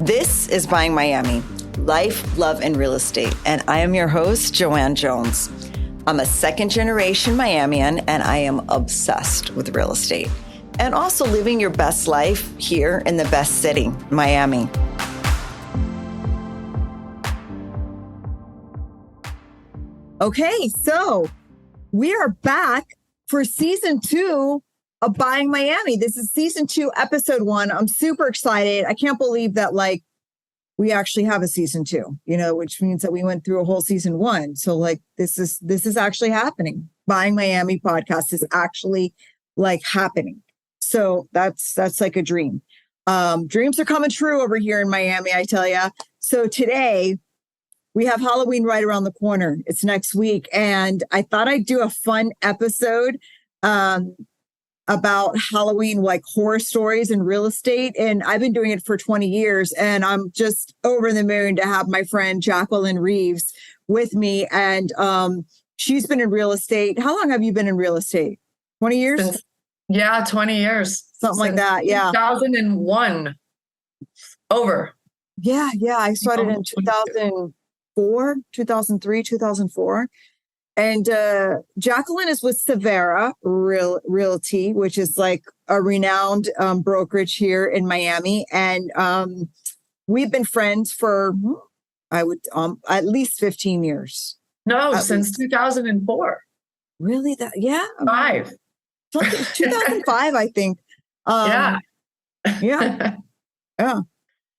This is Buying Miami, Life, Love, and Real Estate, and I am your host, JoAnne Jones. I'm a second-generation Miamian, and I am obsessed with real estate, and also living your best life here in the best city, Miami. Okay, so we are back for season 2 of Buying Miami. This is season 2, episode 1. I'm super excited. I can't believe that we actually have a season 2, which means that we went through a whole season 1. So this is actually happening. Buying Miami podcast is actually happening. So that's like a dream. Dreams are coming true over here in Miami, I tell ya. So today we have Halloween right around the corner. It's next week. And I thought I'd do a fun episode about Halloween, horror stories in real estate. And I've been doing it for 20 years. And I'm just over the moon to have my friend Jacqueline Reeves with me. And she's been in real estate. How long have you been in real estate? 20 years? Yeah, 20 years. Something like that. Yeah. 2001. Over. Yeah. I started in 2004, 2003, 2004. And Jacqueline is with Cervera Realty, which is a renowned brokerage here in Miami. And we've been friends for, at least 15 years. No, since 2004. Really? Yeah. 5. 2005, I think. Yeah. Yeah.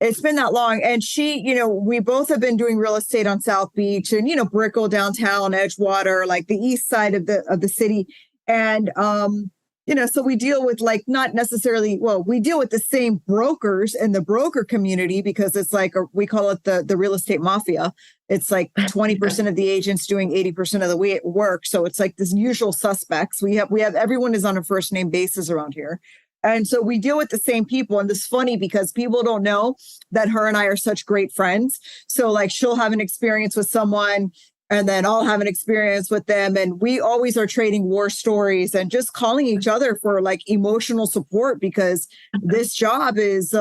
It's been that long. And she, we both have been doing real estate on South Beach and, Brickell downtown, Edgewater, the east side of the city. And, so we deal with not necessarily, we deal with the same brokers in the broker community because it's we call it the real estate mafia. It's 20% of the agents doing 80% of the work. So it's this usual suspects. We have everyone is on a first name basis around here. And so we deal with the same people. And it's funny because people don't know that her and I are such great friends. So she'll have an experience with someone and then I'll have an experience with them. And we always are trading war stories and just calling each other for emotional support because this job is,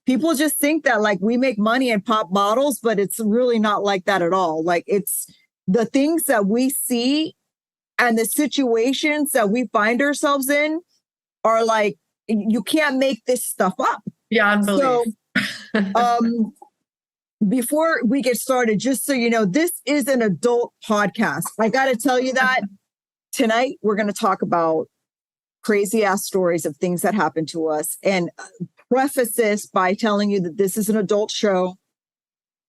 people just think that we make money and pop bottles, but it's really not like that at all. It's the things that we see and the situations that we find ourselves in are you can't make this stuff up. Yeah, unbelievable. So, before we get started, just so you know, this is an adult podcast. I got to tell you that tonight we're going to talk about crazy ass stories of things that happened to us and preface this by telling you that this is an adult show.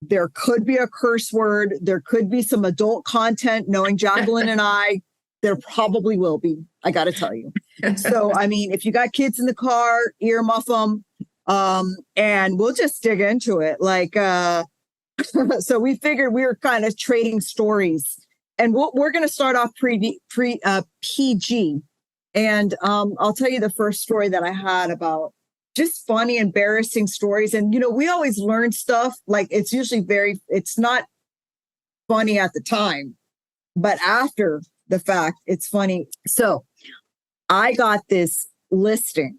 There could be a curse word. There could be some adult content. Knowing Jacqueline and I, there probably will be. I got to tell you. So, if you got kids in the car, earmuff them, and we'll just dig into it. So we figured we were kind of trading stories, and we're going to start off PG. And I'll tell you the first story that I had about just funny, embarrassing stories. And we always learn stuff. It's usually it's not funny at the time, but after the fact, it's funny. So I got this listing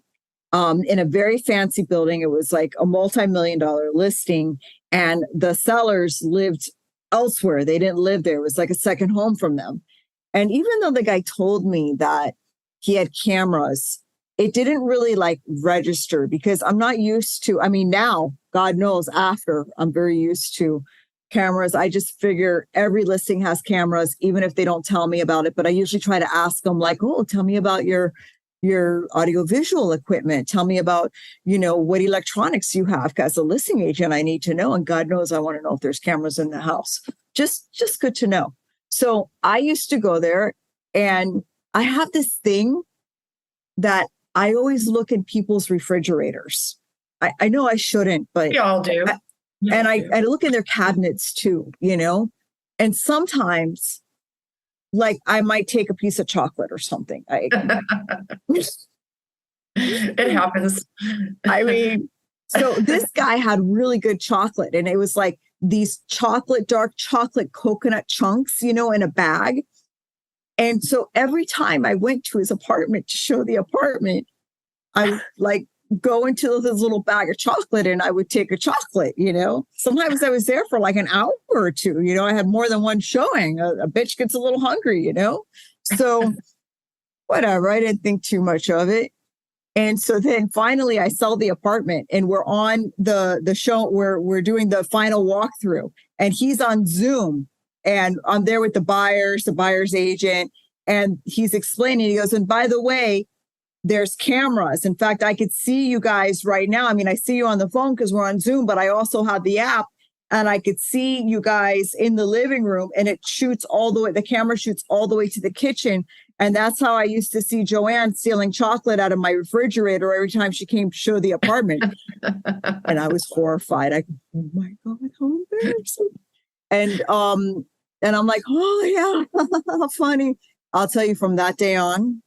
in a very fancy building. It was a multi-million-dollar listing, and the sellers lived elsewhere. They didn't live there. It was a second home from them. And even though the guy told me that he had cameras, it didn't really register because I'm not used to, now, God knows after, I'm very used to cameras. I just figure every listing has cameras, even if they don't tell me about it. But I usually try to ask them tell me about your audiovisual equipment. Tell me about, what electronics you have. As a listing agent, I need to know. And God knows I want to know if there's cameras in the house. Just good to know. So I used to go there and I have this thing that I always look in people's refrigerators. I know I shouldn't, but we all do. And I look in their cabinets too, and sometimes I might take a piece of chocolate or something. It happens. So this guy had really good chocolate, and it was these dark chocolate coconut chunks, in a bag. And so every time I went to his apartment to show the apartment, I go into this little bag of chocolate and I would take a chocolate, Sometimes I was there for like an hour or two, I had more than one showing. A bitch gets a little hungry, So whatever, I didn't think too much of it. And so then finally I sell the apartment and we're on the show where we're doing the final walkthrough and he's on Zoom and I'm there with the buyer's agent, and he's explaining, he goes, and by the way, there's cameras. In fact, I could see you guys right now. I mean, I see you on the phone because we're on Zoom, but I also have the app and I could see you guys in the living room and it shoots all the way, the camera shoots all the way to the kitchen. And that's how I used to see JoAnne stealing chocolate out of my refrigerator every time she came to show the apartment. And I was horrified. Oh my God, how embarrassing. And I'm like, oh yeah, how funny. I'll tell you, from that day on,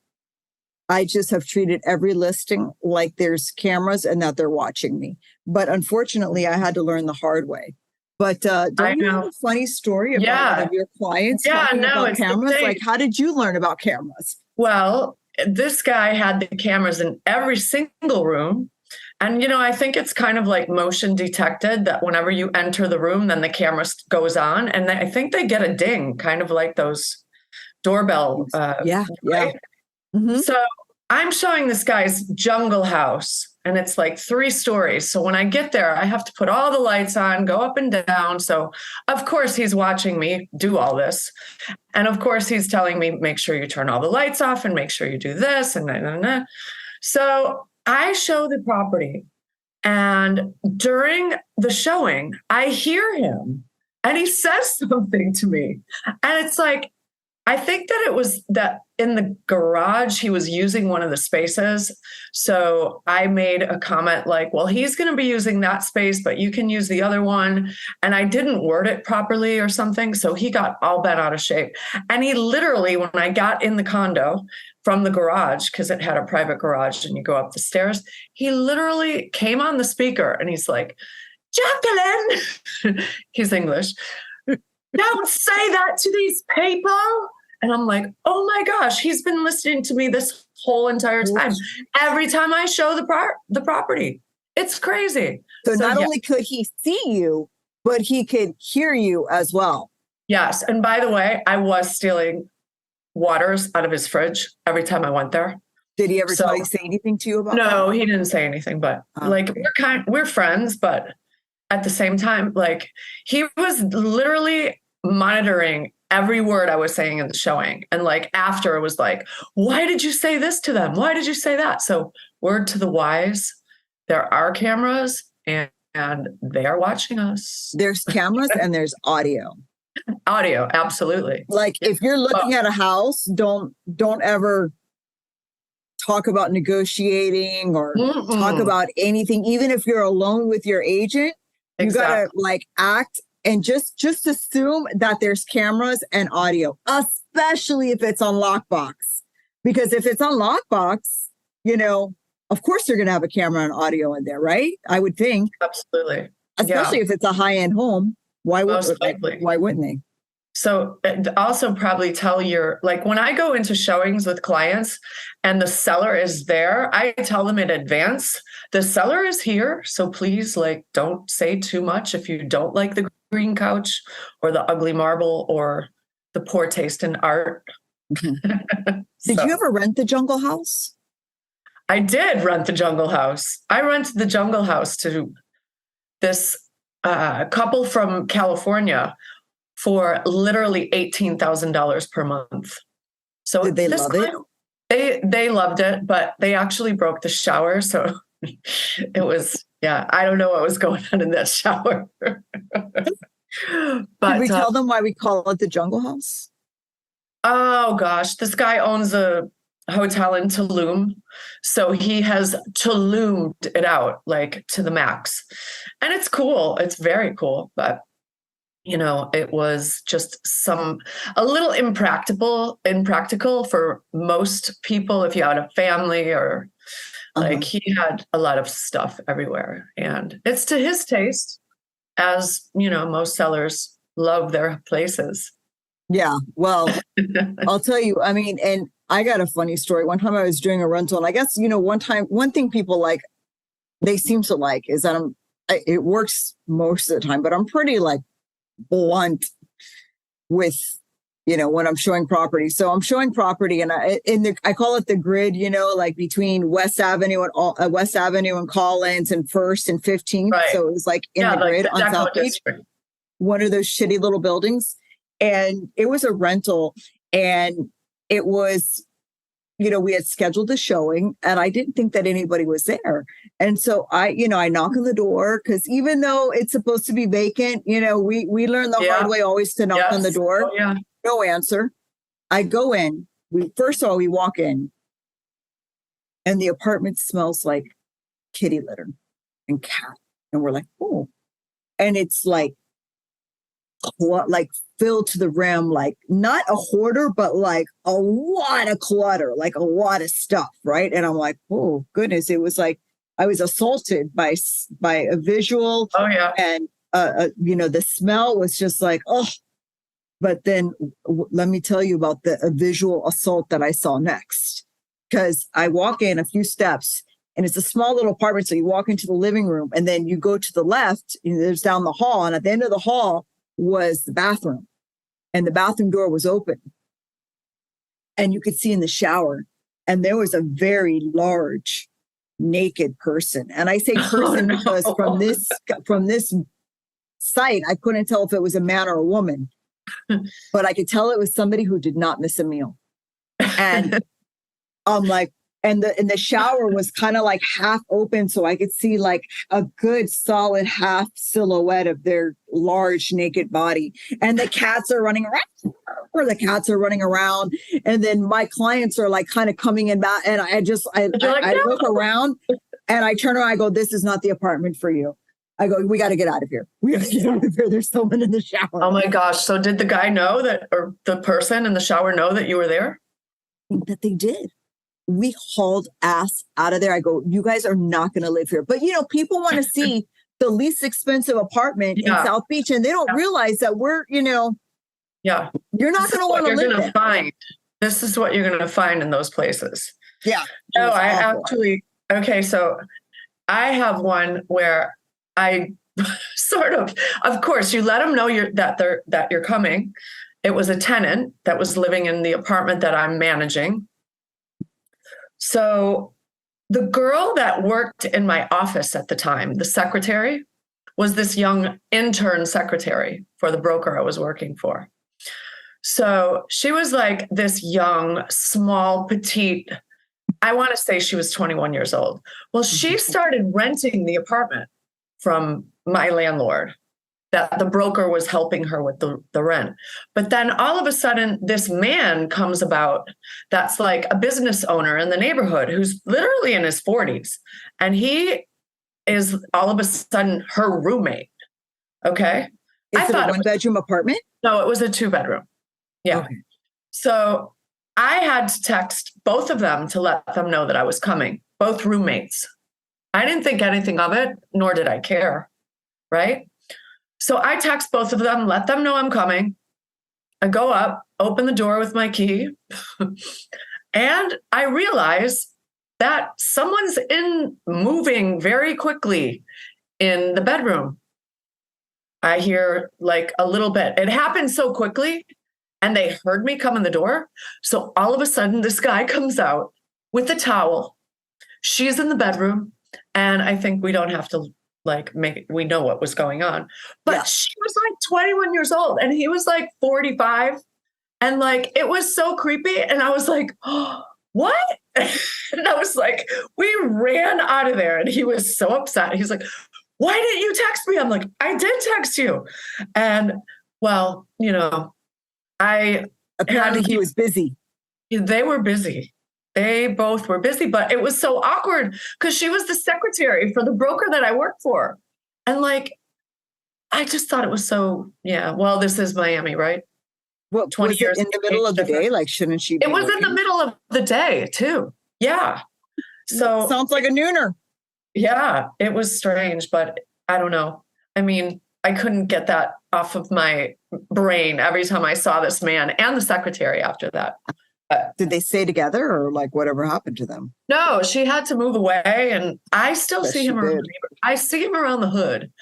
I just have treated every listing like there's cameras and that they're watching me. But unfortunately, I had to learn the hard way. But don't you have a funny story about one of your clients talking about cameras? Like, how did you learn about cameras? Well, this guy had the cameras in every single room. And, I think it's kind of like motion detected that whenever you enter the room, then the camera goes on. And I think they get a ding, kind of like those doorbell. Yeah. Mm-hmm. So I'm showing this guy's jungle house and it's like 3 stories. So when I get there, I have to put all the lights on, go up and down. So of course he's watching me do all this. And of course he's telling me, make sure you turn all the lights off and make sure you do this and So I show the property, and during the showing, I hear him and he says something to me. And it's like, I think that it was that in the garage, he was using one of the spaces. So I made a comment like, well, he's going to be using that space, but you can use the other one. And I didn't word it properly or something. So he got all bent out of shape. And he literally, when I got in the condo from the garage, because it had a private garage and you go up the stairs, he literally came on the speaker and he's like, Jacqueline, he's English. Don't say that to these people. And I'm like, oh my gosh, he's been listening to me this whole entire time. Every time I show the property, it's crazy. So not only could he see you, but he could hear you as well. Yes. And by the way, I was stealing waters out of his fridge every time I went there. Did he ever say anything to you about No, that? he didn't say anything, but we're friends, but at the same time, like he was literally monitoring every word I was saying in the showing. And like after it was like, why did you say this to them? Why did you say that? So word to the wise, there are cameras and they are watching us. There's cameras and there's audio. Audio, absolutely. Like if you're looking at a house, don't ever talk about negotiating or talk about anything. Even if you're alone with your agent, you gotta like act and just assume that there's cameras and audio, especially if it's on lockbox. Because if it's on lockbox, of course you're going to have a camera and audio in there, right? I would think. Absolutely. Especially if it's a high-end home. Why wouldn't they? So also probably tell like when I go into showings with clients and the seller is there, I tell them in advance, the seller is here. So please don't say too much if you don't like the green couch or the ugly marble or the poor taste in art. Did you ever rent the jungle house? I did rent the jungle house. I rented the jungle house to this couple from California for literally $18,000 per month. So did they love it? They loved it, but they actually broke the shower. So it was, I don't know what was going on in that shower. But did we tell them why we call it the jungle house? Oh gosh, this guy owns a hotel in Tulum. So he has Tulumed it out to the max. And it's cool. It's very cool. But it was just a little impractical for most people if you had a family or he had a lot of stuff everywhere. And it's to his taste, as most sellers love their places. Yeah. Well, I'll tell you, and I got a funny story. One time I was doing a rental and I guess, one thing people like, they seem to like is that it works most of the time, but I'm pretty like blunt with, when I'm showing property. So I'm showing property and I call it the grid, like between West Avenue and Collins and First and 15th. Right. So it was like in the grid on South Beach, one of those shitty little buildings. And it was a rental and it was, we had scheduled the showing and I didn't think that anybody was there. And so I knock on the door because even though it's supposed to be vacant, we learned the hard way always to knock on the door. Oh, yeah. No answer. I go in. First of all, we walk in and the apartment smells like kitty litter and cat. And we're like, oh. And it's like filled to the rim, like not a hoarder, but like a lot of clutter, like a lot of stuff. Right. And I'm like, oh goodness. It was like, I was assaulted by a visual. Oh yeah. And, the smell was just like, oh, but then let me tell you about the visual assault that I saw next, because I walk in a few steps and it's a small little apartment. So you walk into the living room and then you go to the left, there's down the hall. And at the end of the hall was the bathroom and the bathroom door was open and you could see in the shower and there was a very large naked person. And I say person because from this site, I couldn't tell if it was a man or a woman, but I could tell it was somebody who did not miss a meal. And I'm like, and the shower was kind of like half open. So I could see like a good solid half silhouette of their large naked body. And the cats are running around. And then my clients are like kind of coming in back. And I look around and I turn around, I go, this is not the apartment for you. I go, we got to get out of here. We got to get out of here. There's someone in the shower. Oh my gosh. So did the guy know that, or the person in the shower know that you were there? I think that they did. We hauled ass out of there. I go, you guys are not going to live here. But, people want to see the least expensive apartment in South Beach. And they don't realize that we're, you're not going to want to live there. This is what you're going to find in those places. Yeah. No, okay. So I have one where I sort of course, you let them know that you're coming. It was a tenant that was living in the apartment that I'm managing. So the girl that worked in my office at the time, the secretary, was this young intern secretary for the broker I was working for. So she was like this young, small, petite, I want to say she was 21 years old. Well, she started renting the apartment from my landlord that the broker was helping her with the rent. But then all of a sudden, this man comes about that's like a business owner in the neighborhood who's literally in his 40s. And he is all of a sudden her roommate. Okay. Is it a one-bedroom apartment? No, it was a 2-bedroom. Yeah. Okay. So I had to text both of them to let them know that I was coming, both roommates. I didn't think anything of it, nor did I care. Right. So I text both of them, let them know I'm coming. I go up, open the door with my key, and I realize that someone's moving very quickly in the bedroom. I hear like a little bit. It happened so quickly, and they heard me come in the door. So all of a sudden, this guy comes out with a towel. She's in the bedroom, and I think we don't have to we know what was going on. But she was like 21 years old and he was like 45. And it was so creepy. And I was like, oh, what? And I was like, we ran out of there. And he was so upset. He's like, why didn't you text me? I'm like, I did text you. And well, apparently he was busy. They were busy. They both were busy, but it was so awkward because she was the secretary for the broker that I worked for. And I just thought it was so, well, this is Miami, right? Well, 20 was years in the middle of the day? Shouldn't she be It was working? In the middle of the day too. Yeah. So sounds like a nooner. Yeah, it was strange, but I don't know. I mean, I couldn't get that off of my brain every time I saw this man and the secretary after that. Did they stay together or like whatever happened to them? No, she had to move away, and I still Yes, see she him around. did. I see him around the hood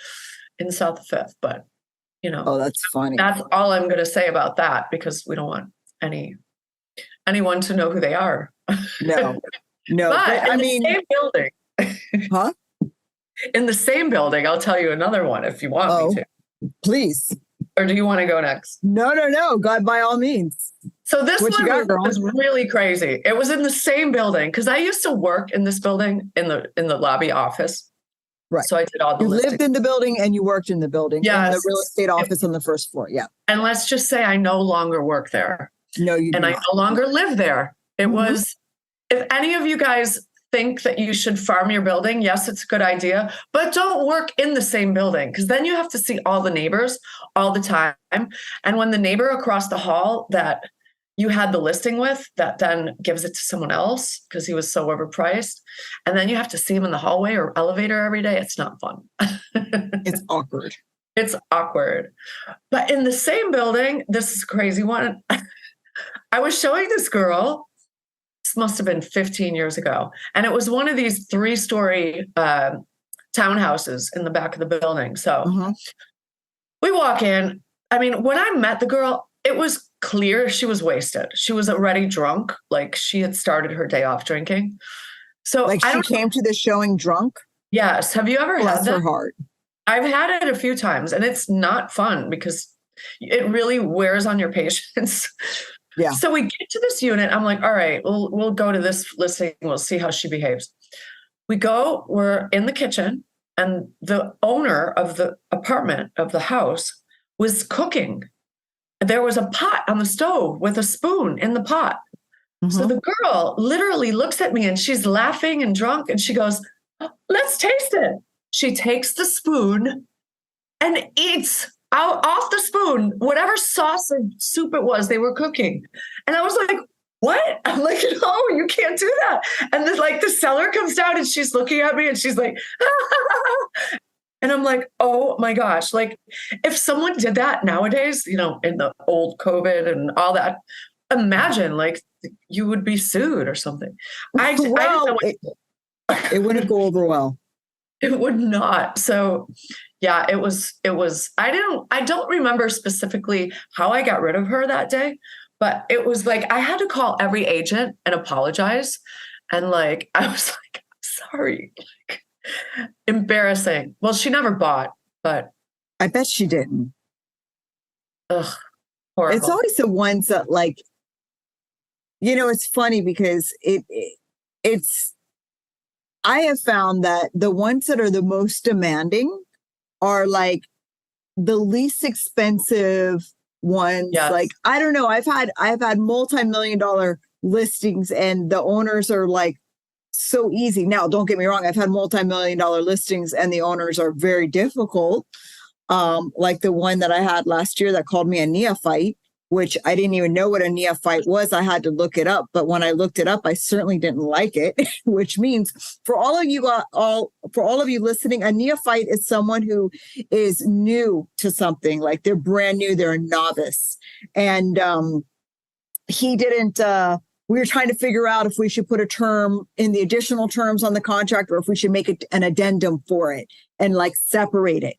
in South of Fifth, but Oh, that's funny. that's all I'm going to say about that because we don't want anyone to know who they are. No, But I in the mean, same building, huh? in the same building, I'll tell you another one if you want me to. Please. Or do you want to go next? No. God, by all means. So this What you got, girl? was really crazy. It was in the same building because I used to work in this building in the lobby office. Right. So I did all the You listings. lived in the building and you worked in the building. Yes. In the real estate office on the first floor. Yeah. And let's just say I no longer work there. No, you and I no longer live there. It was, if any of you guys think that you should farm your building, yes, it's a good idea, but don't work in the same building because then you have to see all the neighbors all the time. And when the neighbor across the hall that you had the listing with, that then gives it to someone else because he was so overpriced, and then you have to see him in the hallway or elevator every day, it's not fun. It's awkward. It's awkward. But in the same building, this is a crazy one. I was showing this girl, this must have been 15 years ago, and it was one of these 3-story townhouses in the back of the building. So we walk in. I mean, when I met the girl, it was clear she was wasted. She was already drunk, like she had started her day off drinking. So like she came to the showing drunk? Yes. Have you ever had that? Bless her heart. I've had it a few times, and it's not fun because it really wears on your patience. Yeah. So we get to this unit. I'm like, all right, we'll go to this listing. We'll see how she behaves. We go, we're in the kitchen, and the owner of the apartment of the house was cooking. There was a pot on the stove with a spoon in the pot. So the girl literally looks at me and she's laughing and drunk, and she goes, let's taste it. She takes the spoon and eats out off the spoon whatever sauce or soup it was they were cooking. And I was like, what? I'm like, no, you can't do that. And then like the seller comes down and she's looking at me and she's like, and I'm like, oh my gosh. Like if someone did that nowadays, in the old COVID and all that, imagine like you would be sued or something. I didn't know it wouldn't go over well. It would not. So yeah, it was, I don't remember specifically how I got rid of her that day, but it was like, I had to call every agent and apologize. And like, I was like, I'm sorry, like, embarrassing. Well, she never bought, but I bet she didn't. Ugh, horrible. It's always the ones that like, it's funny because I have found that the ones that are the most demanding are like the least expensive ones. Yes. Like, I don't know. I've had multi-million-dollar listings and the owners are like so easy. Now, don't get me wrong. I've had multi-million-dollar listings and the owners are very difficult. Like the one that I had last year that called me a neophyte, which I didn't even know what a neophyte was. I had to look it up. But when I looked it up, I certainly didn't like it, which means for all of you listening, a neophyte is someone who is new to something, like they're brand new, they're a novice. And he didn't, we were trying to figure out if we should put a term in the additional terms on the contract or if we should make it an addendum for it and like separate it.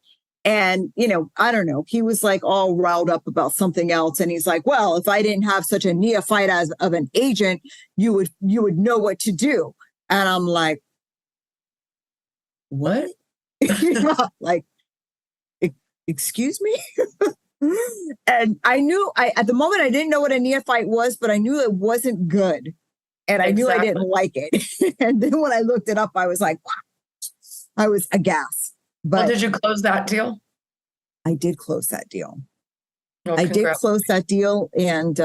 And, I don't know, he was like all riled up about something else. And he's like, well, if I didn't have such a neophyte of an agent, you would know what to do. And I'm like, what? Like, excuse me? And I knew at the moment, I didn't know what a neophyte was, but I knew it wasn't good. And I knew I didn't like it. And then when I looked it up, I was like, wow. I was aghast. But did you close that deal? I did close that deal. Oh, I did close that deal, and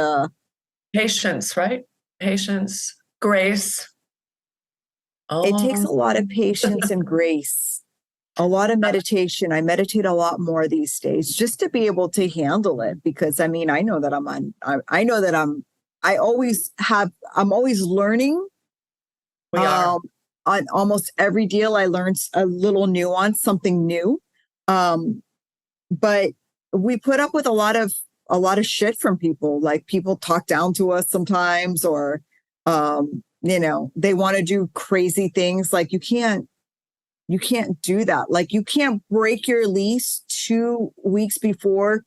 patience, right? Patience, grace. It takes a lot of patience and grace, a lot of meditation. I meditate a lot more these days just to be able to handle it. Because I mean, I know that I'm always learning. We are. On almost every deal, I learned a little nuance, something new. But we put up with a lot of a lot of shit from people. Like people talk down to us sometimes, or, they want to do crazy things. Like you can't do that. Like you can't break your lease 2 weeks before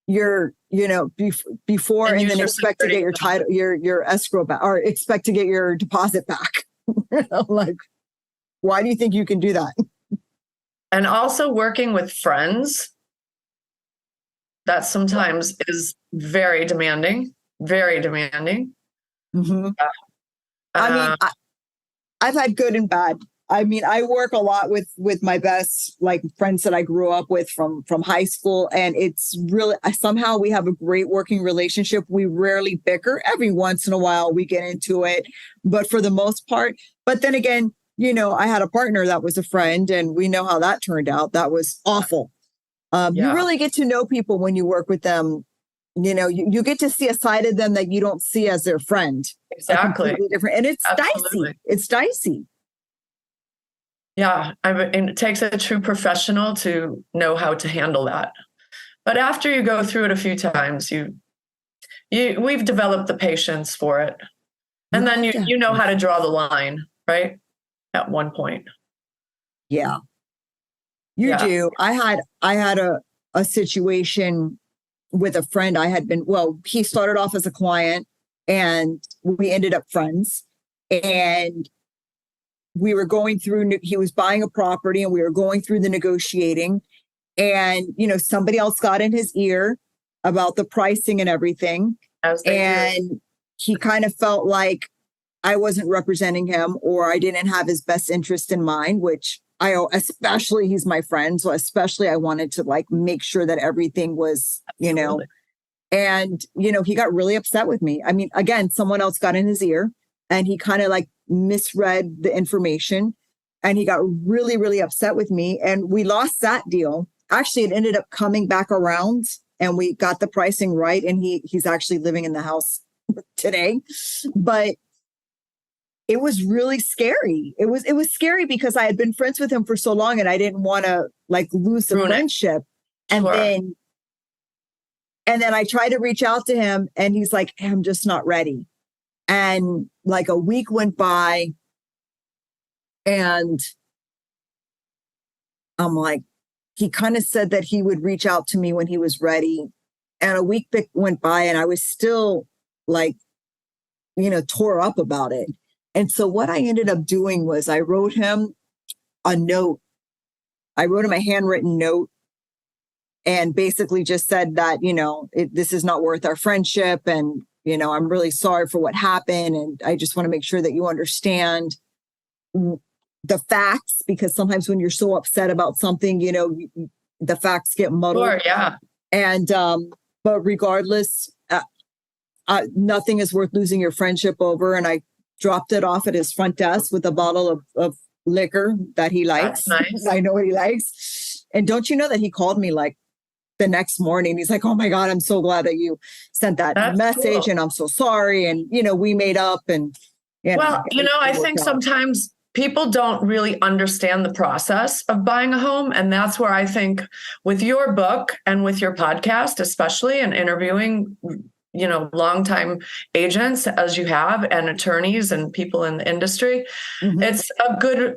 before and then expect to get your title, your escrow back, or expect to get your deposit back. Like, why do you think you can do that? And also working with friends, that sometimes is very demanding, very demanding. Mm-hmm. I've had good and bad. I mean, I work a lot with my best like friends that I grew up with from high school. And it's really, somehow we have a great working relationship. We rarely bicker. Every once in a while we get into it, but for the most part. But then again, I had a partner that was a friend, and we know how that turned out. That was awful. You really get to know people when you work with them. You get to see a side of them that you don't see as their friend. Exactly. Completely different. And it's dicey. It's dicey. Yeah. And it takes a true professional to know how to handle that. But after you go through it a few times, we've developed the patience for it. And then you know how to draw the line, right? At one point. Yeah. You do. I had a situation with a friend. He started off as a client and we ended up friends, and we were going through, he was buying a property and we were going through the negotiating, and, somebody else got in his ear about the pricing and everything. And he kind of felt like I wasn't representing him, or I didn't have his best interest in mind, which especially he's my friend. So especially I wanted to like make sure that everything was, and, he got really upset with me. I mean, again, someone else got in his ear and he kind of like misread the information, and he got really, really upset with me, and we lost that deal. Actually, it ended up coming back around and we got the pricing right. And he's actually living in the house today, but it was really scary. It was scary because I had been friends with him for so long, and I didn't want to like lose the friendship. And then I tried to reach out to him, and he's like, hey, I'm just not ready. And like a week went by, and I'm like, he kind of said that he would reach out to me when he was ready. And a week went by, and I was still like, tore up about it. And so what I ended up doing was I wrote him a note. I wrote him a handwritten note and basically just said that, this is not worth our friendship. And, I'm really sorry for what happened. And I just want to make sure that you understand the facts, because sometimes when you're so upset about something, the facts get muddled. Sure, yeah. And, but regardless, nothing is worth losing your friendship over. And I dropped it off at his front desk with a bottle of liquor that he likes. That's nice. I know what he likes. And don't you know that he called me like the next morning? He's like, oh my God, I'm so glad that you sent that message. Cool. And I'm so sorry. And, we made up and, I think sometimes people don't really understand the process of buying a home. And that's where I think with your book and with your podcast, especially, and interviewing longtime agents as you have, and attorneys and people in the industry, it's a good,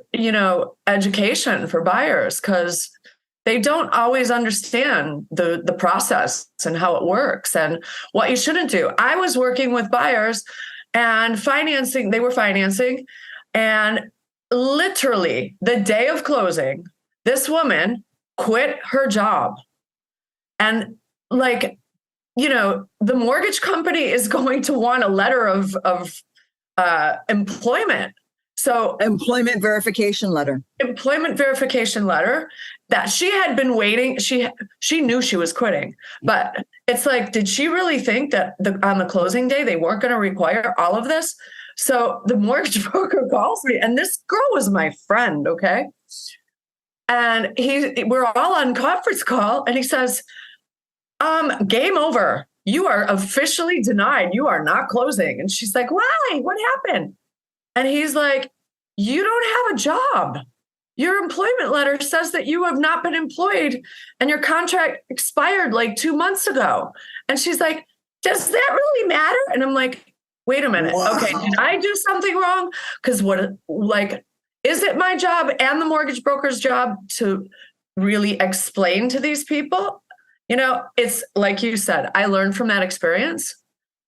education for buyers, because they don't always understand the process and how it works and what you shouldn't do. I was working with buyers and they were financing, and literally the day of closing, this woman quit her job. And like, the mortgage company is going to want a letter of employment. So employment verification letter that she had been waiting. She knew she was quitting, but it's like, did she really think that on the closing day, they weren't going to require all of this? So the mortgage broker calls me, and this girl was my friend. Okay. And we're all on conference call, and he says, game over. You are officially denied. You are not closing. And she's like, why? What happened? And he's like, you don't have a job. your employment letter says that you have not been employed and your contract expired like 2 months ago. And she's like, does that really matter? And I'm like, wait a minute. Wow. Okay, did I do something wrong? Because is it my job and the mortgage broker's job to really explain to these people? It's like you said, I learned from that experience.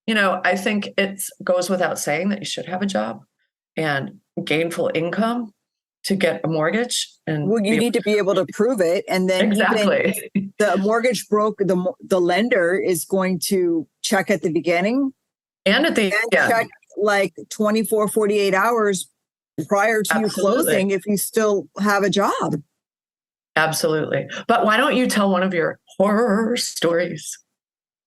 I think it goes without saying that you should have a job and gainful income to get a mortgage. And you need to be able to prove it. And then exactly, the mortgage broker, the lender is going to check at the beginning and at the end. Check like 24, 48 hours prior to you closing if you still have a job. Absolutely. But why don't you tell one of your horror stories?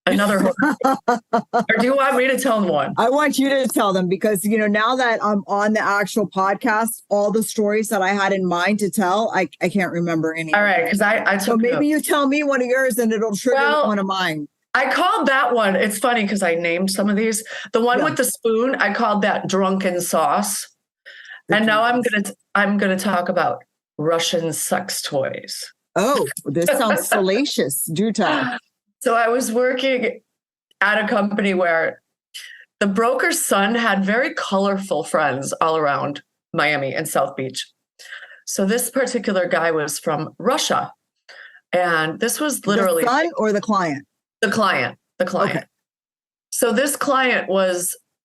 Another horror. Or do you want me to tell them one? I want you to tell them because, now that I'm on the actual podcast, all the stories that I had in mind to tell, I can't remember any. All right. Because I took So maybe you tell me one of yours and it'll trigger one of mine. I called that one. It's funny because I named some of these. The one with the spoon, I called that drunken sauce. And now I'm gonna talk about Russian sex toys. Oh, this sounds salacious. Do tell. So I was working at a company where the broker's son had very colorful friends all around Miami and South Beach. So this particular guy was from Russia. And this was literally the son or the client? The client. Okay. So this client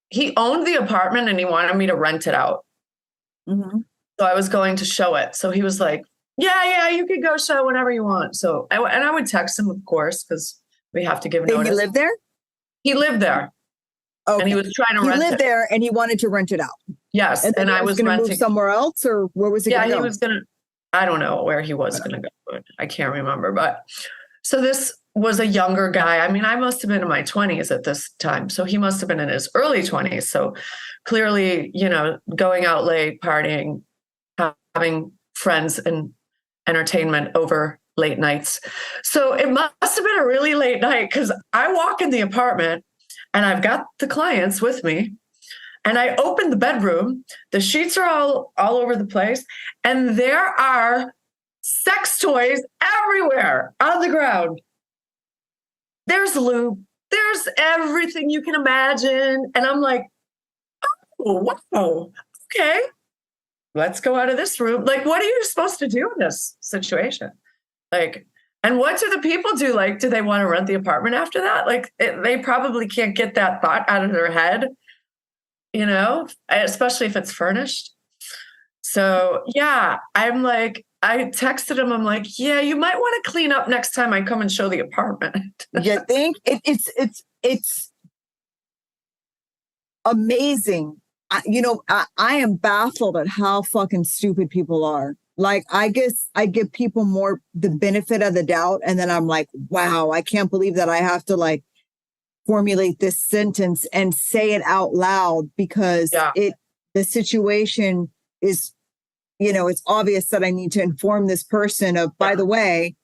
he owned the apartment and he wanted me to rent it out. Mm-hmm. So I was going to show it. So he was like, yeah, you could go show whenever you want. So I would text him, of course, because we have to give notice. Did he live there? He lived there. Okay. And he was trying to rent it. He lived there and he wanted to rent it out. Yes. And I was going to move somewhere else, or where was he going to go? Yeah, he was going to, I don't know where he was going to go. I can't remember. But so this was a younger guy. I mean, I must have been in my 20s at this time. So he must have been in his early 20s. So clearly, going out late, partying, having friends and entertainment over late nights. So it must have been a really late night because I walk in the apartment and I've got the clients with me and I open the bedroom. The sheets are all over the place and there are sex toys everywhere on the ground. There's lube. There's everything you can imagine. And I'm like, oh, wow, okay. Let's go out of this room. Like, what are you supposed to do in this situation? Like, and what do the people do? Like, do they want to rent the apartment after that? Like, they probably can't get that thought out of their head, especially if it's furnished. So, yeah, I'm like, I texted him. I'm like, yeah, you might want to clean up next time I come and show the apartment. You think it's amazing. I am baffled at how fucking stupid people are. Like, I guess I give people more the benefit of the doubt. And then I'm like, wow, I can't believe that I have to like formulate this sentence and say it out loud because the situation is, it's obvious that I need to inform this person of, by the way,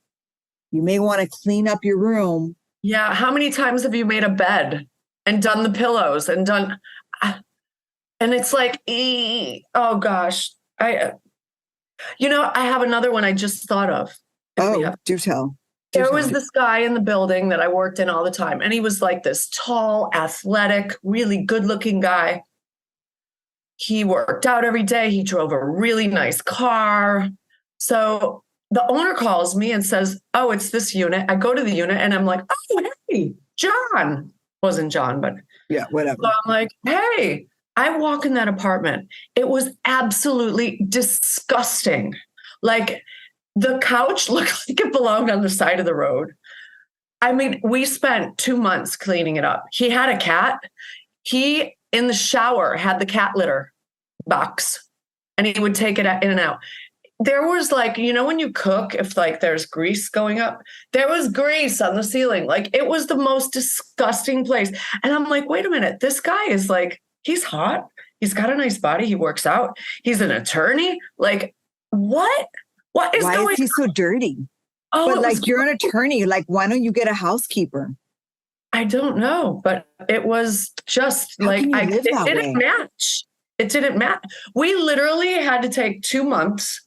you may want to clean up your room. Yeah. How many times have you made a bed and done the pillows and done, and it's like, oh gosh, I have another one I just thought of. Do tell. There was this guy in the building that I worked in all the time. And he was like this tall, athletic, really good looking guy. He worked out every day. He drove a really nice car. So the owner calls me and says, oh, it's this unit. I go to the unit and I'm like, oh, hey, John. Wasn't John, but yeah, whatever. So I'm like, hey, I walk in that apartment. It was absolutely disgusting. Like the couch looked like it belonged on the side of the road. I mean, we spent 2 months cleaning it up. He had a cat. He, in the shower, had the cat litter box and he would take it in and out. There was like, when you cook, if like there's grease going up, there was grease on the ceiling. Like it was the most disgusting place. And I'm like, wait a minute, this guy is like, he's hot. He's got a nice body. He works out. He's an attorney. Like, what? Why is he so dirty? Oh, but like, you're an attorney. Like, why don't you get a housekeeper? I don't know, but it was just like, it didn't match. It didn't match. We literally had to take 2 months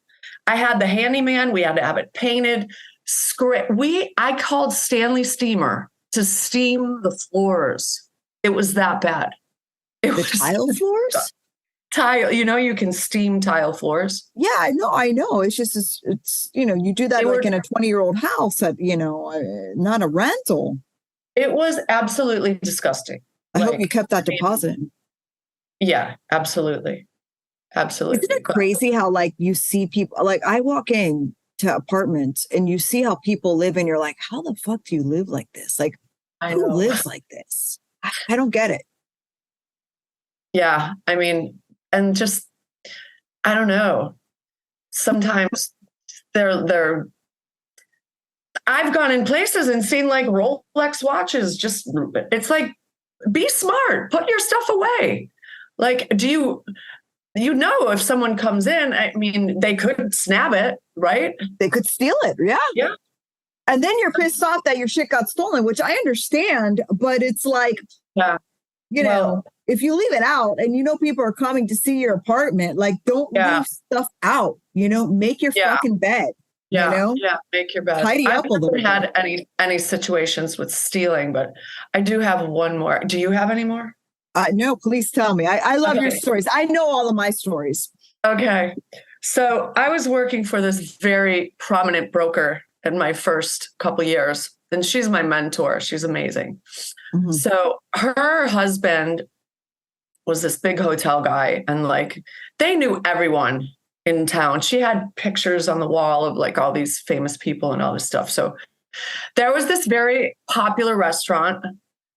I had the handyman. We had to have it painted. I called Stanley Steamer to steam the floors. It was that bad. The tile floors? Tile, you can steam tile floors. Yeah, I know. It's just, it's you do that like in a 20-year-old house at, not a rental. It was absolutely disgusting. I hope you kept that deposit. Yeah, absolutely. Absolutely. Isn't it crazy how like you see people, like I walk in to apartments and you see how people live and you're like, how the fuck do you live like this? Like who lives like this? I don't get it. Yeah. I mean, and just, I don't know. Sometimes I've gone in places and seen like Rolex watches. It's like, be smart, put your stuff away. Like, if someone comes in, I mean, they could snap it, right? They could steal it. Yeah. Yeah. And then you're pissed off that your shit got stolen, which I understand, but it's like, if you leave it out and people are coming to see your apartment, like don't leave stuff out, make your fucking bed. Yeah. Make your bed. Tidy up a little bit. I've never had any situations with stealing, but I do have one more. Do you have any more? No, please tell me. I love your stories. I know all of my stories. Okay. So I was working for this very prominent broker in my first couple years, and she's my mentor. She's amazing. Mm-hmm. So her husband was this big hotel guy, and like they knew everyone in town. She had pictures on the wall of like all these famous people and all this stuff. So there was this very popular restaurant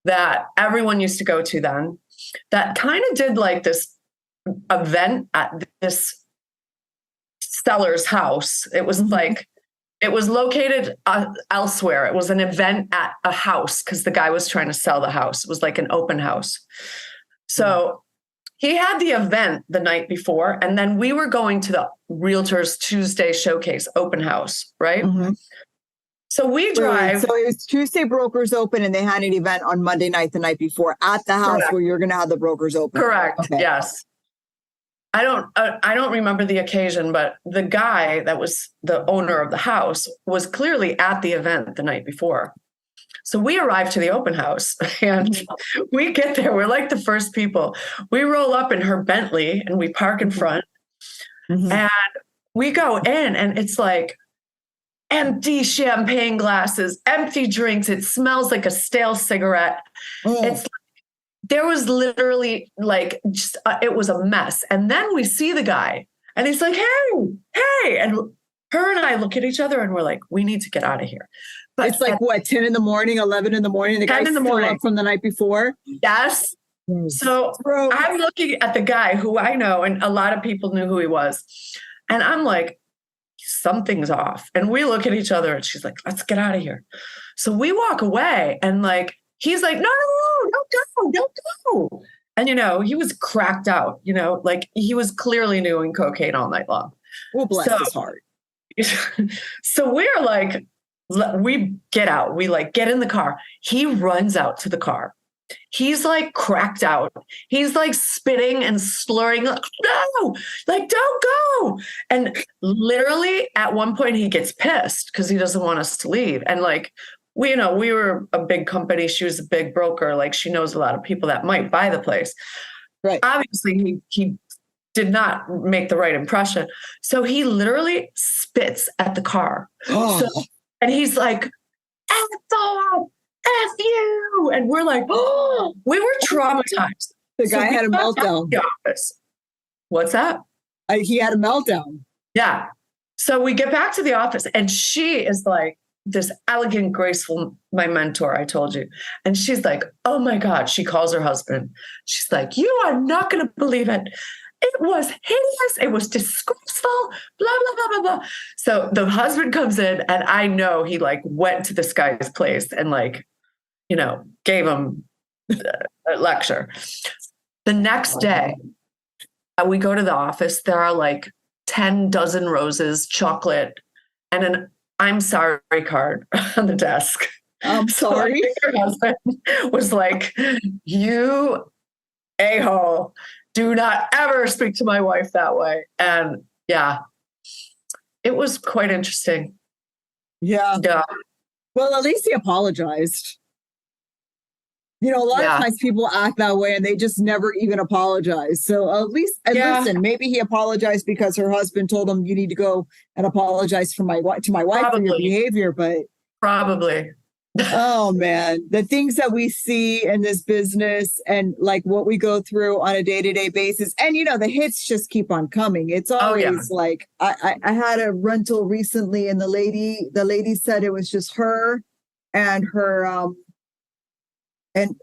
that everyone used to go to then that kind of did like this event at this seller's house. It was like, it was located elsewhere. It was an event at a house because the guy was trying to sell the house. It was like an open house. So he had the event the night before, and then we were going to the Realtors Tuesday Showcase open house, right? Mm-hmm. So we drive. So it was Tuesday Brokers Open, and they had an event on Monday night, the night before, at the house where you're going to have the brokers open. Correct. Okay. Yes. I don't remember the occasion, but the guy that was the owner of the house was clearly at the event the night before. So we arrive to the open house and we get there. We're like the first people. We roll up in her Bentley and we park in front and we go in, and it's like empty champagne glasses, empty drinks. It smells like a stale cigarette. It's there was literally like just it was a mess. And then we see the guy and he's like, hey. And her and I look at each other and we're like, we need to get out of here. But it's like what, 10 in the morning, 11 in the morning? The guy's still up from the night before? Yes. So I'm looking at the guy who I know, and a lot of people knew who he was. And I'm like, something's off. And we look at each other and she's like, let's get out of here. So we walk away and like, he's like, no, don't go. And, he was cracked out, like he was clearly doing cocaine all night long. Well, bless his heart. So we're like, we get out. We like get in the car. He runs out to the car. He's like cracked out. He's like spitting and slurring. Like, no, like don't go. And literally at one point he gets pissed because he doesn't want us to leave. And like, we were a big company. She was a big broker. Like she knows a lot of people that might buy the place. Right. Obviously he did not make the right impression. So he literally spits at the car. And he's like, F off, F you. And we're like, we were traumatized. The guy had a meltdown. The office. What's that? He had a meltdown. Yeah. So we get back to the office and she is like this elegant, graceful, my mentor, I told you. And she's like, oh my God. She calls her husband. She's like, you are not going to believe it. It was hideous. It was disgraceful, blah, blah, blah, blah, blah. So the husband comes in and I know he like went to this guy's place and like, gave him a lecture. The next day we go to the office. There are like 10 dozen roses, chocolate, and an I'm sorry card on the desk. I'm sorry. So her husband was like, you a-hole. Do not ever speak to my wife that way. And yeah, it was quite interesting. Yeah. Yeah. Well, at least he apologized. You know, a lot of times people act that way and they just never even apologize. So at least, and listen, maybe he apologized because her husband told him, you need to go and apologize to my wife for your behavior. But probably. Oh man, the things that we see in this business and like what we go through on a day-to-day basis. And you know, the hits just keep on coming. It's always like I had a rental recently and the lady said it was just her and her and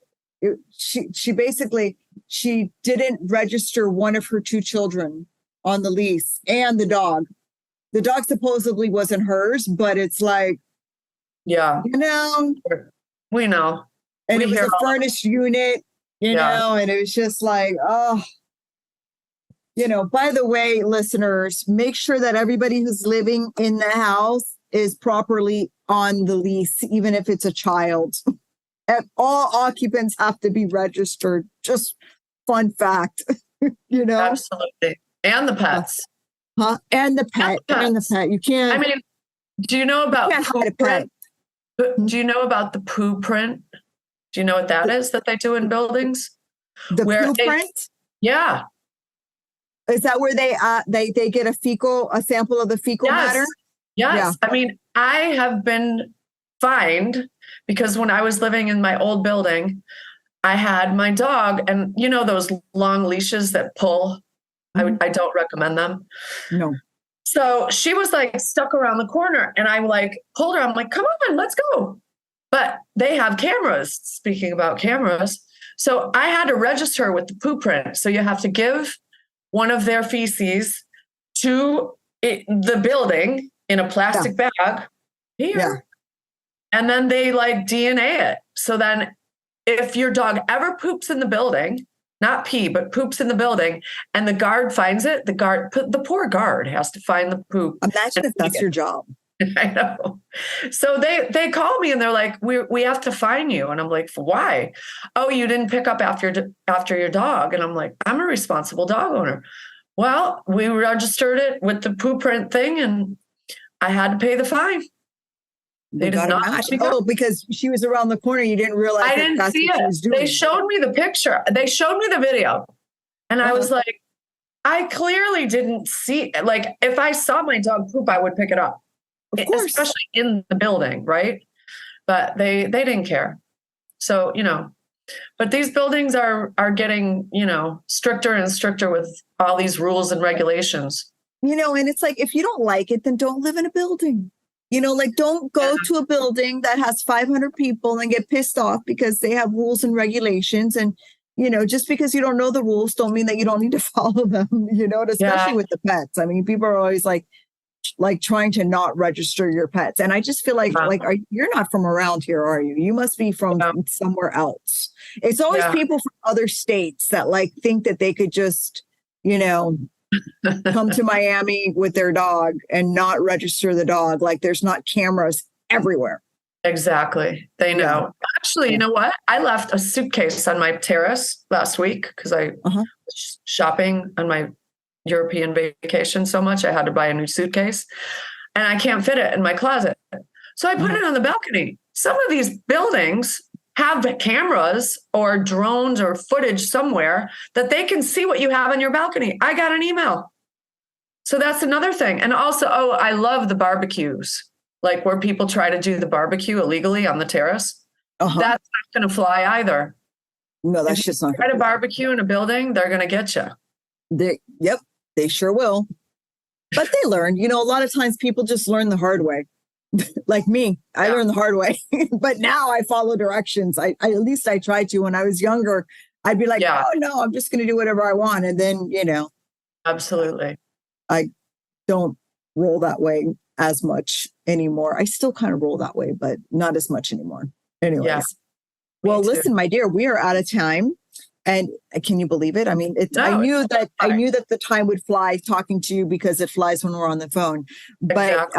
she basically she didn't register one of her two children on the lease and the dog. The dog supposedly wasn't hers, but it's like, yeah, you know, we know. And it was a furnished unit, you know, and it was just like, oh, you know, by the way, listeners, make sure that everybody who's living in the house is properly on the lease, even if it's a child. And all occupants have to be registered. Just fun fact, you know? Absolutely. And the pets. And the pet. And the pet. You can't. I mean, do you know about a pet? Do you know about the poo print? Do you know what that is that they do in buildings? The poo print? Yeah. Is that where they get a sample of the fecal matter? Yes. Yeah. I mean, I have been fined because when I was living in my old building, I had my dog, and you know those long leashes that pull? Mm-hmm. I don't recommend them. No. So she was like stuck around the corner and I like pulled her. I'm like, come on, let's go. But they have cameras, speaking about cameras. So I had to register with the poo print. So you have to give one of their feces to the building in a plastic bag here. Yeah. And then they like DNA it. So then if your dog ever poops in the building, not pee, but poops in the building, and the guard finds it, the poor guard has to find the poop. Imagine if that's your job. I know. So they call me and they're like, we have to fine you. And I'm like, why? Oh, you didn't pick up after your dog. And I'm like, I'm a responsible dog owner. Well, we registered it with the poo print thing and I had to pay the fine. They did not. Oh, because she was around the corner. You didn't realize. I didn't see it. They showed me the picture. They showed me the video. And I was like, I clearly didn't see, like, if I saw my dog poop, I would pick it up. Of course. Especially in the building, right? But they didn't care. So, you know, but these buildings are getting, you know, stricter and stricter with all these rules and regulations. You know, and it's like, if you don't like it, then don't live in a building. You know, like don't go to a building that has 500 people and get pissed off because they have rules and regulations. And, you know, just because you don't know the rules don't mean that you don't need to follow them, you know, especially with the pets. I mean, people are always like trying to not register your pets. And I just feel like you're not from around here, are you? You must be from somewhere else. It's always people from other states that like think that they could just, you know, come to Miami with their dog and not register the dog. Like there's not cameras everywhere. Exactly. They know. Actually, you know what? I left a suitcase on my terrace last week because I was shopping on my European vacation so much. I had to buy a new suitcase and I can't fit it in my closet. So I put it on the balcony. Some of these buildings have cameras or drones or footage somewhere that they can see what you have on your balcony. I got an email. So that's another thing. And also, I love the barbecues, like where people try to do the barbecue illegally on the terrace. That's not going to fly either. No, that's just not. Try to barbecue in a building, they're going to get you. They sure will. But they learn. You know, a lot of times people just learn the hard way. Like me, I learned the hard way, but now I follow directions. I at least I tried to. When I was younger, I'd be like, oh no, I'm just going to do whatever I want. And then, you know, absolutely. I don't roll that way as much anymore. I still kind of roll that way, but not as much anymore. Anyways. Yeah, well, listen, my dear, we are out of time. And can you believe it? I mean, I knew that the time would fly talking to you because it flies when we're on the phone. But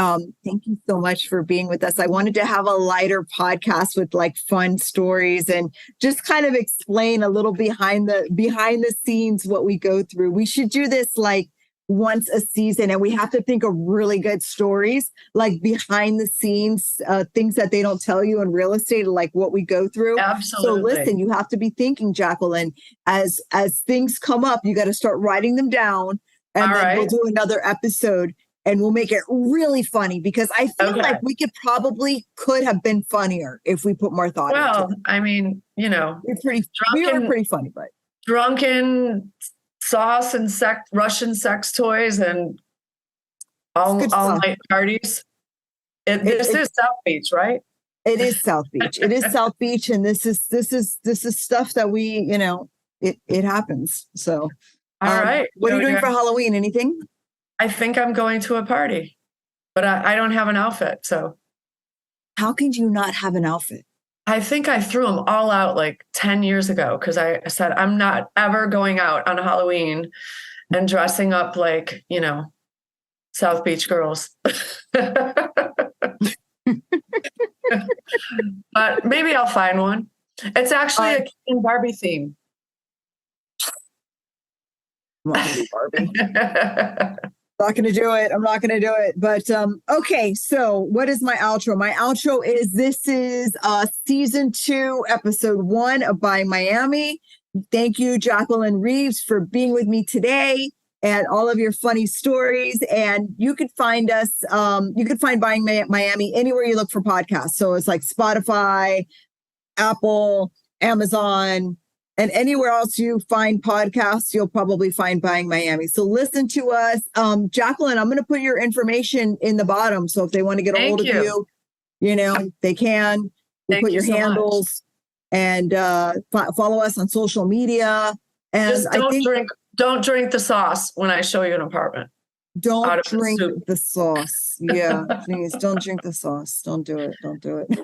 thank you so much for being with us. I wanted to have a lighter podcast with like fun stories and just kind of explain a little behind the scenes what we go through. We should do this like once a season, and we have to think of really good stories, like behind the scenes, things that they don't tell you in real estate, like what we go through. Absolutely. So listen, you have to be thinking, Jacqueline, as things come up, you got to start writing them down, and then we'll do another episode. And we'll make it really funny, because I feel like we could have been funnier if we put more thought into it. Well, I mean, we are pretty funny, but drunken sauce and Russian sex toys and all night parties. This is South Beach, right? It is South Beach. It is South Beach, and this is stuff that we, it happens. So, all right. What are you doing for Halloween? Anything? I think I'm going to a party, but I don't have an outfit. So how can you not have an outfit? I think I threw them all out like 10 years ago, because I said, I'm not ever going out on Halloween and dressing up like, South Beach girls. But maybe I'll find one. It's actually a Ken Barbie theme. I'm not gonna do Barbie. Not going to do it. I'm not going to do it. But okay, so what is my outro? My outro is, this is season 2, episode 1 of Buying Miami. Thank you, Jacqueline Reeves, for being with me today and all of your funny stories. And you could find us, you could find Buying Miami anywhere you look for podcasts. So it's like Spotify, Apple, Amazon, and anywhere else you find podcasts, you'll probably find Buying Miami. So listen to us. Jacqueline, I'm going to put your information in the bottom. So if they want to get a hold of you, they can. We'll put your handles and follow us on social media. And just don't drink the sauce when I show you an apartment. Don't drink the sauce. Yeah, please don't drink the sauce. Don't do it. Don't do it.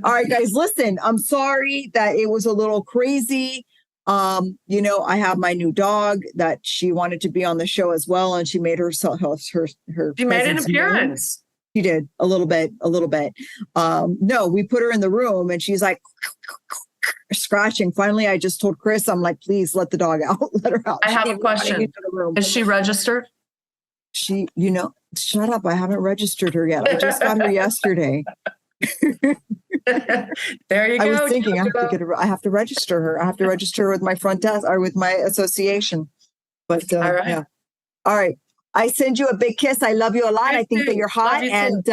All right, guys, listen, I'm sorry that it was a little crazy. I have my new dog that she wanted to be on the show as well, and she made herself her. She made an appearance. She did a little bit. No, we put her in the room, and she's like scratching. Finally, I just told Chris, I'm like, please let the dog out. Let her out. I have a question. Is she registered? She, shut up. I haven't registered her yet. I just got her yesterday. There you go. I was thinking I have to register her. I have to register her with my front desk or with my association. But all right. Yeah. All right. I send you a big kiss. I love you a lot. I think that you're hot. And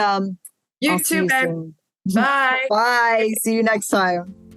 you too, babe. Bye. Bye. See you next time.